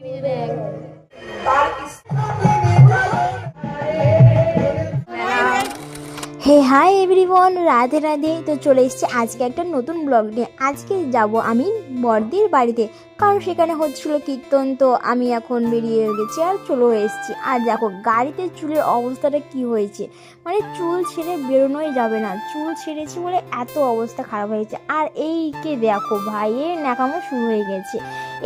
হে hi everyone, Radhe Radhe. তো চলে এসেছি আজকে একটা নতুন ব্লগ নিয়ে। আজকে যাব আমি বড়দির বাড়িতে, কারণ সেখানে হচ্ছিল কীর্তন। তো আমি এখন বেরিয়ে গেছি আর চলেও এসেছি। আর দেখো গাড়িতে চুলের অবস্থাটা কি হয়েছে, মানে চুল ছেড়ে বেরোনোই যাবে না। চুল ছেড়েছি বলে এত অবস্থা খারাপ হয়েছে। আর এইকে দেখো ভাই, এর ন্যাকামো শুরু হয়ে গেছে।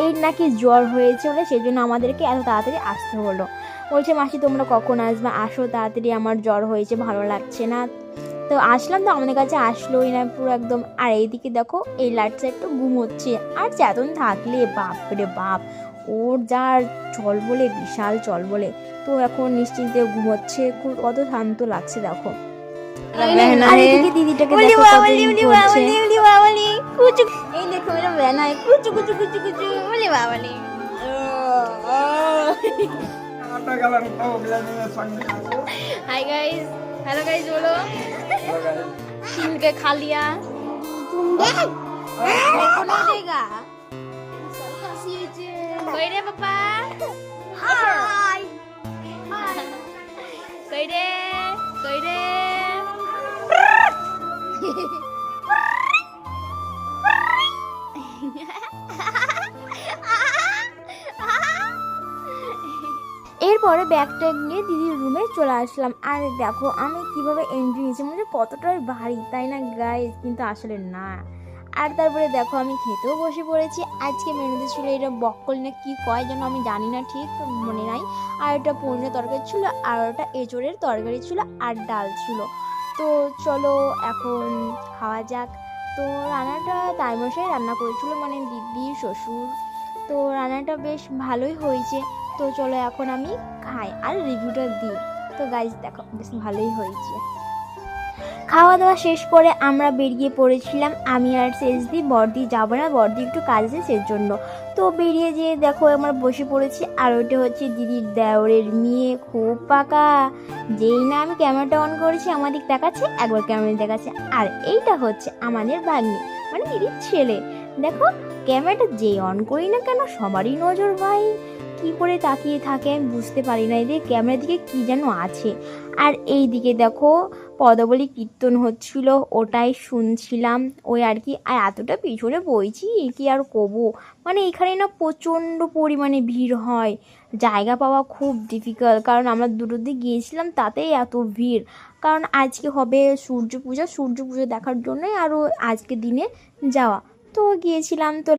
এর নাকি জ্বর হয়েছে বলে সেই জন্য আমাদেরকে এত তাড়াতাড়ি আসতে হলো। বলছে মাসি তোমরা কখন আসবে, আসো তাড়াতাড়ি, আমার জ্বর হয়েছে, ভালো লাগছে না। তো আসলাম, তো আমাদের কাছে আসলোই না পুরো একদম। আর এইদিকে দেখো এই লাইটটা একটু ঘুমোচ্ছে। আর চেতন থাকলে বাপরে বাপ, ওর যার চল বলে, বিশাল চল বলে। তো এখন নিশ্চিন্তে ঘুমোচ্ছে, খুব কত শান্ত লাগছে দেখো। আর এদিকে দিদিটাকে দেখো কত করছে। এই দেখো মেরা বেনা কুচু কুচু কুচু কুচু বলে বাবালি। हाय गाइस, हेलो गाइस बोलो। छीन के खा लिया। कौन देगा? कोई रे पापा? हाय। कोई रे? कोई रे? এরপরে ব্যাগটা নিয়ে দিদির রুমে চলে আসলাম। আর দেখো আমি কিভাবে এন্ট্রি নিয়েছি, মানে কতটাই ভারী তাই না গাইস, কিন্তু আসলে না। আর তারপরে দেখো আমি খেতেও বসে পড়েছি। আজকে মেনুতে ছিল এটা বক্কল না কি কয় যেন, আমি জানি না, ঠিক মনে নাই। আর এটা পনিরের তরকারি ছিল, আর ওটা এঁচোড়ের তরকারি ছিল, আর ডাল ছিল। তো চলো এখন খাওয়া যাক। তো রান্নাটা তাইমশাই রান্না করেছিল, মানে দিদি শ্বশুর। তো রান্নাটা বেশ ভালোই হয়েছে। তো চলো এখন আমি খাই আর রিভিউটা দিই। তো গাইস দেখো বেশ ভালোই হয়েছে। খাওয়া দাওয়া শেষ করে আমরা বেরিয়ে পড়েছিলাম। আমি আর সেজদি, বড়দি যাবো না, বড়দি একটু কাজ আছে সেজন্য। তো বেরিয়ে যেয়ে দেখো আমরা বসে পড়েছি। আর ওটা হচ্ছে দিদির দেওরের মেয়ে, খুব পাকা। যেই না আমি ক্যামেরাটা অন করেছি আমার দিক দেখাচ্ছে, একবার ক্যামেরা দেখাচ্ছে। আর এইটা হচ্ছে আমাদের ভাগ্নি, মানে দিদির ছেলে। দেখো ক্যামেরাটা যেই অন করি না কেন সবারই নজর ভাই কি করে তাকিয়ে থাকে, আমি বুঝতে পারি না। এদের ক্যামেরার দিকে কি যেন আছে। আর এই দিকে দেখো পদাবলী কীর্তন হচ্ছিল, ওটাই শুনছিলাম ওই আর কি। আর এতটা পিছনে বইছি কি আর কবো, মানে এখানে না প্রচণ্ড পরিমাণে ভিড় হয়, জায়গা পাওয়া খুব ডিফিকাল্ট। কারণ আমরা দুটোর দিকে গিয়েছিলাম তাতেই এত ভিড়। কারণ আজকে হবে সূর্য পূজা, সূর্য পুজো দেখার জন্যই আরও আজকে দিনে যাওয়া। তো গিয়েছিলাম। তো